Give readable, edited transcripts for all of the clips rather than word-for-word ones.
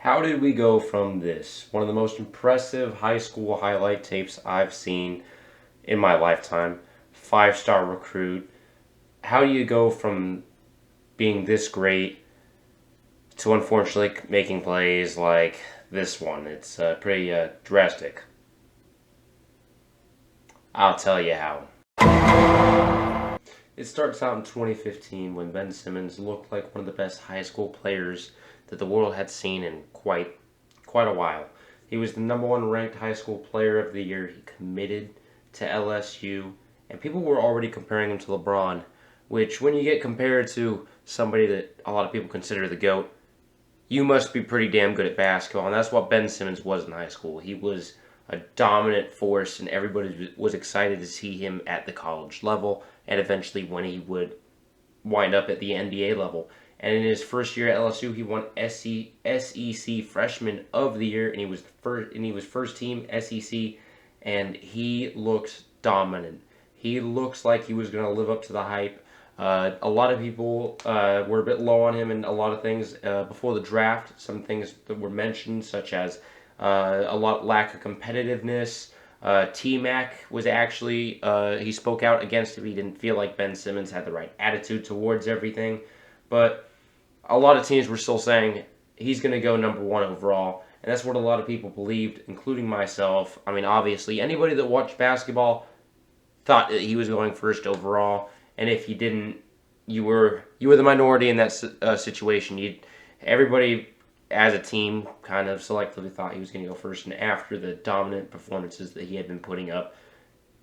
How did we go from this, one of the most impressive high school highlight tapes I've seen in my lifetime, five-star recruit, how do you go from being this great to unfortunately making plays like this one? It's pretty drastic. I'll tell you how. It starts out in 2015 when Ben Simmons looked like one of the best high school players that the world had seen in quite a while. He was the #1 ranked high school player of the year. He committed to LSU, and people were already comparing him to LeBron, which when you get compared to somebody that a lot of people consider the GOAT, you must be pretty damn good at basketball, and that's what Ben Simmons was in high school. He was a dominant force, and everybody was excited to see him at the college level, and eventually when he would wind up at the NBA level. And in his first year at LSU, he won SEC Freshman of the Year, and he was first team SEC, and he looked dominant. He looks like he was going to live up to the hype. A lot of people were a bit low on him in a lot of things before the draft. Some things that were mentioned, such as lack of competitiveness. T-Mac was actually, he spoke out against it. He didn't feel like Ben Simmons had the right attitude towards everything. But a lot of teams were still saying he's going to go #1 overall. And that's what a lot of people believed, including myself. I mean, obviously, anybody that watched basketball thought that he was going first overall. And if you didn't, you were the minority in that situation. Everybody as a team kind of selectively thought he was going to go first. And after the dominant performances that he had been putting up,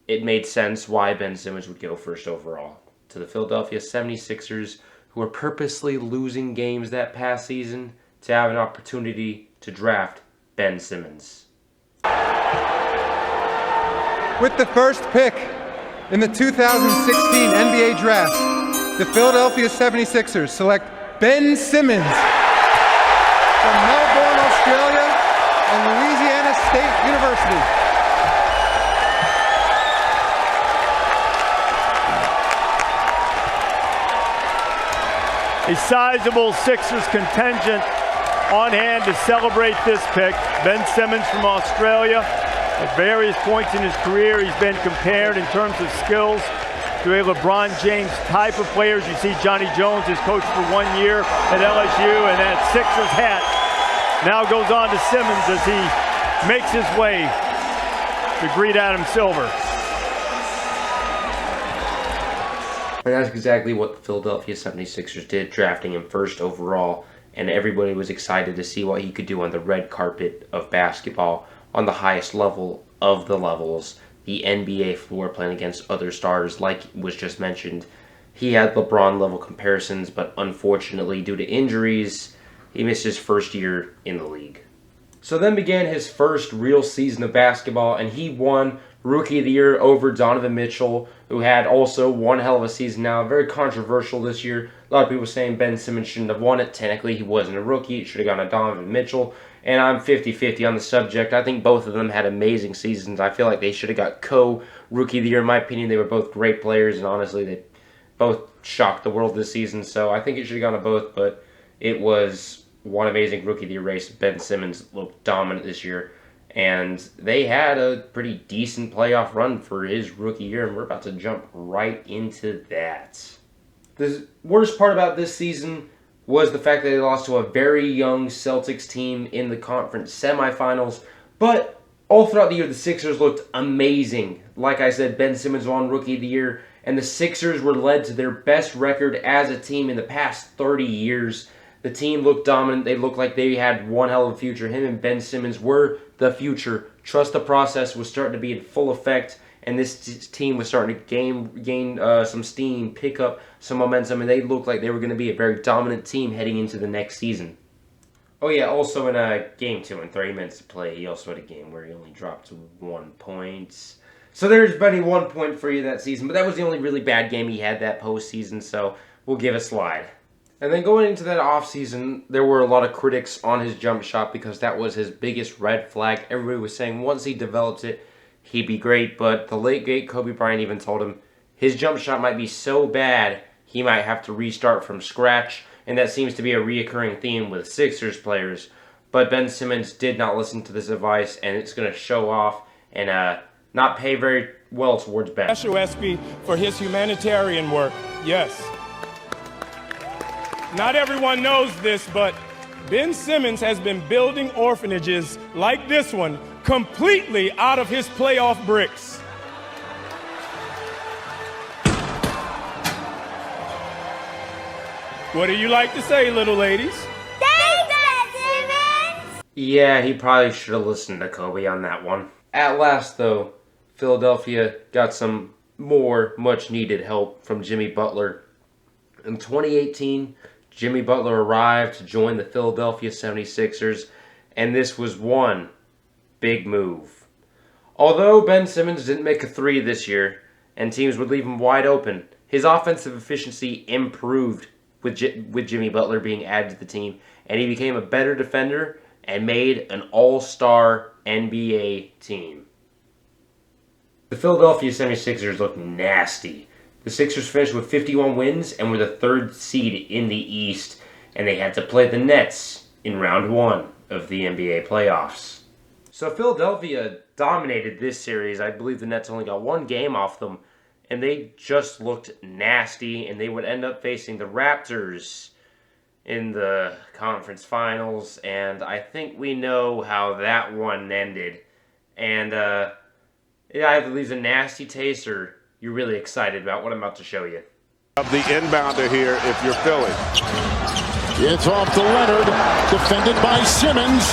it made sense why Ben Simmons would go first overall. To the Philadelphia 76ers, who were purposely losing games that past season to have an opportunity to draft Ben Simmons. With the first pick in the 2016 NBA Draft, the Philadelphia 76ers select Ben Simmons from Melbourne, Australia, and Louisiana State University. A sizable Sixers contingent on hand to celebrate this pick. Ben Simmons from Australia. At various points in his career, he's been compared in terms of skills to a LeBron James type of players. You see Johnny Jones has coached for 1 year at LSU, and that Sixers hat now goes on to Simmons as he makes his way to greet Adam Silver. And that's exactly what the Philadelphia 76ers did, drafting him first overall. And everybody was excited to see what he could do on the red carpet of basketball, on the highest level of the levels, the NBA floor, playing against other stars like was just mentioned. He had LeBron level comparisons, but unfortunately due to injuries, he missed his first year in the league. So then began his first real season of basketball, and he won Rookie of the Year over Donovan Mitchell, who had also one hell of a season now. Very controversial this year. A lot of people saying Ben Simmons shouldn't have won it. Technically, he wasn't a rookie. It should have gone to Donovan Mitchell. And I'm 50-50 on the subject. I think both of them had amazing seasons. I feel like they should have got co-Rookie of the Year. In my opinion, they were both great players, and honestly, they both shocked the world this season. So I think it should have gone to both, but it was one amazing Rookie of the Year race. Ben Simmons looked dominant this year. And they had a pretty decent playoff run for his rookie year, and we're about to jump right into that. The worst part about this season was the fact that they lost to a very young Celtics team in the conference semifinals, but all throughout the year, the Sixers looked amazing. Like I said, Ben Simmons won Rookie of the Year, and the Sixers were led to their best record as a team in the past 30 years. The team looked dominant. They looked like they had one hell of a future. Him and Ben Simmons were the future. Trust the process was starting to be in full effect, and this team was starting to gain some steam, pick up some momentum, and they looked like they were going to be a very dominant team heading into the next season. Oh yeah, also in Game 2 and 30 minutes to play, he also had a game where he only dropped 1 point. So there's been 1 point for you that season, but that was the only really bad game he had that postseason, so we'll give a slide. And then going into that offseason, there were a lot of critics on his jump shot because that was his biggest red flag. Everybody was saying once he develops it, he'd be great. But the late great Kobe Bryant even told him his jump shot might be so bad he might have to restart from scratch. And that seems to be a reoccurring theme with Sixers players. But Ben Simmons did not listen to this advice, and it's going to show off and not pay very well towards Ben. Special SP for his humanitarian work, yes. Not everyone knows this, but Ben Simmons has been building orphanages like this one completely out of his playoff bricks. What do you like to say, little ladies? Yeah, he probably should have listened to Kobe on that one. At last, though, Philadelphia got some more much-needed help from Jimmy Butler. In 2018, Jimmy Butler arrived to join the Philadelphia 76ers, and this was one big move. Although Ben Simmons didn't make a three this year, and teams would leave him wide open, his offensive efficiency improved with Jimmy Butler being added to the team, and he became a better defender and made an all-star NBA team. The Philadelphia 76ers look nasty. The Sixers finished with 51 wins and were the third seed in the East, and they had to play the Nets in round one of the NBA playoffs. So Philadelphia dominated this series. I believe the Nets only got one game off them, and they just looked nasty, and they would end up facing the Raptors in the conference finals, and I think we know how that one ended. And it either leaves a nasty taste or you're really excited about what I'm about to show you. Of the inbounder here if you're Philly. It's off to Leonard, defended by Simmons.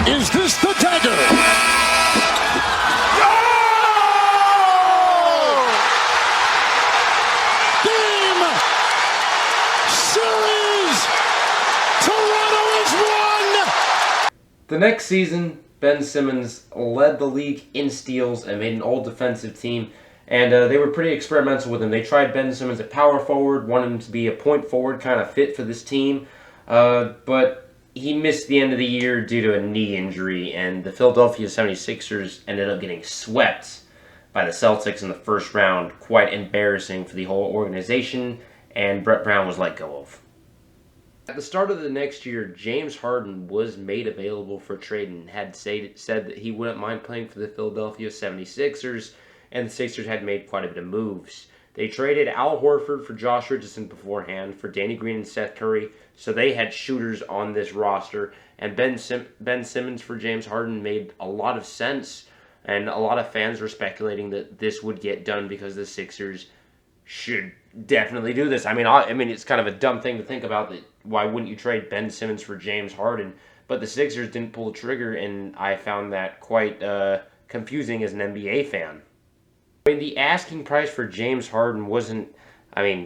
Is this the dagger? The next season, Ben Simmons led the league in steals and made an all-defensive team, and they were pretty experimental with him. They tried Ben Simmons at power forward, wanted him to be a point forward kind of fit for this team, but he missed the end of the year due to a knee injury, and the Philadelphia 76ers ended up getting swept by the Celtics in the first round. Quite embarrassing for the whole organization, and Brett Brown was let go of. At the start of the next year, James Harden was made available for trade and had said that he wouldn't mind playing for the Philadelphia 76ers, and the Sixers had made quite a bit of moves. They traded Al Horford for Josh Richardson beforehand for Danny Green and Seth Curry, so they had shooters on this roster, and Ben Simmons for James Harden made a lot of sense, and a lot of fans were speculating that this would get done because the Sixers should definitely do this. I mean, it's kind of a dumb thing to think about. That why wouldn't you trade Ben Simmons for James Harden? But the Sixers didn't pull the trigger, and I found that quite confusing as an NBA fan. I mean, the asking price for James Harden wasn't,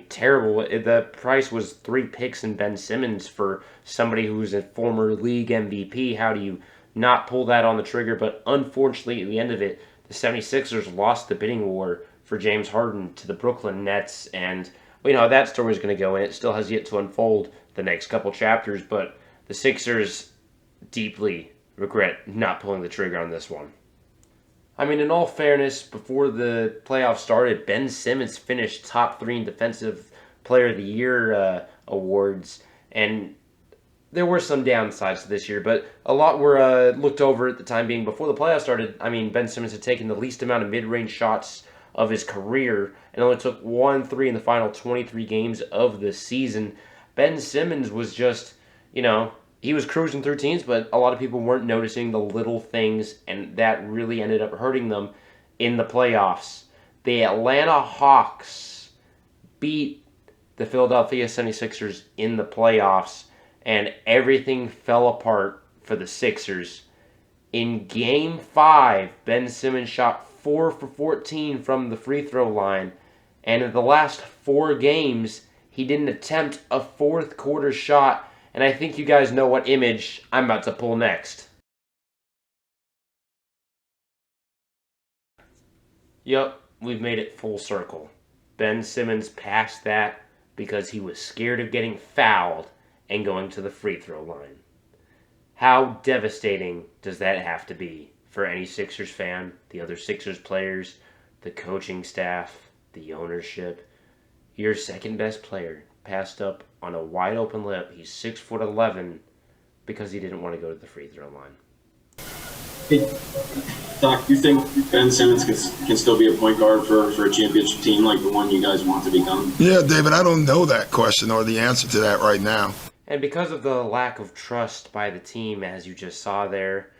terrible. The price was 3 picks and Ben Simmons for somebody who's a former league MVP. How do you not pull that on the trigger? But unfortunately, at the end of it, the 76ers lost the bidding war for James Harden to the Brooklyn Nets, and we know how that story is going to go, and it still has yet to unfold the next couple chapters, but the Sixers deeply regret not pulling the trigger on this one. I mean, in all fairness, before the playoffs started, Ben Simmons finished top 3 in Defensive Player of the Year awards, and there were some downsides to this year, but a lot were looked over at the time being. Before the playoffs started, Ben Simmons had taken the least amount of mid-range shots of his career and only took 1 3 in the final 23 games of the season. Ben Simmons was just, he was cruising through teams, but a lot of people weren't noticing the little things, and that really ended up hurting them in the playoffs. The Atlanta Hawks beat the Philadelphia 76ers in the playoffs, and everything fell apart for the Sixers. In Game 5, Ben Simmons shot 4 for 14 from the free throw line, and in the last 4 games, he didn't attempt a fourth quarter shot, and I think you guys know what image I'm about to pull next. Yup, we've made it full circle. Ben Simmons passed that because he was scared of getting fouled and going to the free throw line. How devastating does that have to be for any Sixers fan, the other Sixers players, the coaching staff, the ownership? Your second best player passed up on a wide open layup. He's 6'11", because he didn't want to go to the free throw line. Hey, Doc, do you think Ben Simmons can still be a point guard for a championship team like the one you guys want to become? Yeah, David, I don't know that question or the answer to that right now. And because of the lack of trust by the team, as you just saw there,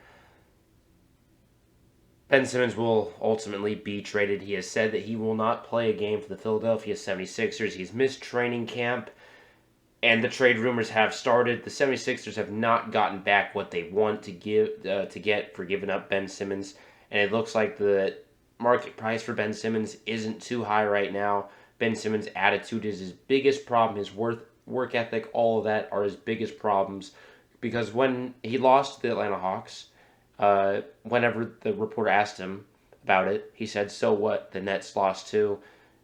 Ben Simmons will ultimately be traded. He has said that he will not play a game for the Philadelphia 76ers. He's missed training camp, and the trade rumors have started. The 76ers have not gotten back what they want to get for giving up Ben Simmons, and it looks like the market price for Ben Simmons isn't too high right now. Ben Simmons' attitude is his biggest problem. His work ethic, all of that are his biggest problems, because when he lost to the Atlanta Hawks, whenever the reporter asked him about it, he said, "So what? The Nets lost too."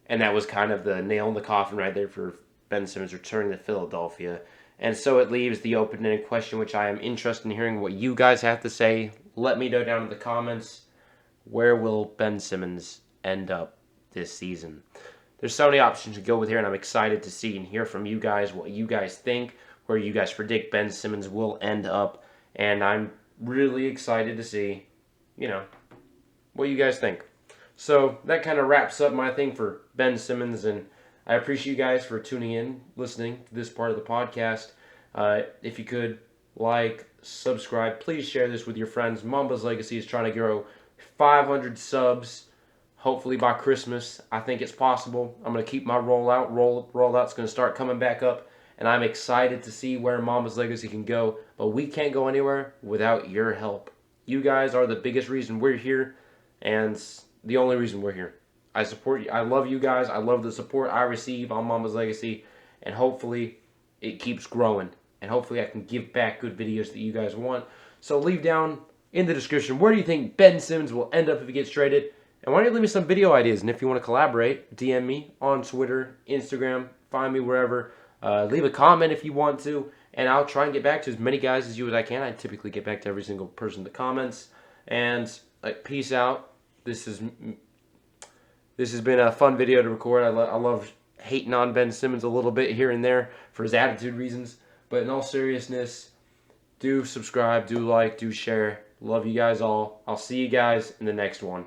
And that was kind of the nail in the coffin right there for Ben Simmons returning to Philadelphia. And so it leaves the open-ended question, which I am interested in hearing what you guys have to say. Let me know down in the comments, where will Ben Simmons end up this season? There's so many options to go with here, and I'm excited to see and hear from you guys what you guys think, where you guys predict Ben Simmons will end up. And I'm really excited to see, what you guys think. So that kind of wraps up my thing for Ben Simmons, and I appreciate you guys for tuning in, listening to this part of the podcast. If you could like, subscribe, please share this with your friends. Mamba's Legacy is trying to grow 500 subs, hopefully by Christmas. I think it's possible. I'm going to keep my rollout. Rollout's going to start coming back up, and I'm excited to see where Mamba's Legacy can go, but we can't go anywhere without your help. You guys are the biggest reason we're here, and the only reason we're here. I support you. I love you guys. I love the support I receive on Mama's Legacy, and hopefully it keeps growing, and hopefully I can give back good videos that you guys want. So leave down in the description, where do you think Ben Simmons will end up if he gets traded? And why don't you leave me some video ideas? And if you want to collaborate, DM me on Twitter, Instagram, find me wherever. Leave a comment if you want to, and I'll try and get back to as many guys as I can. I typically get back to every single person that comments. And peace out. This has been a fun video to record. I love hating on Ben Simmons a little bit here and there for his attitude reasons. But in all seriousness, do subscribe, do like, do share. Love you guys all. I'll see you guys in the next one.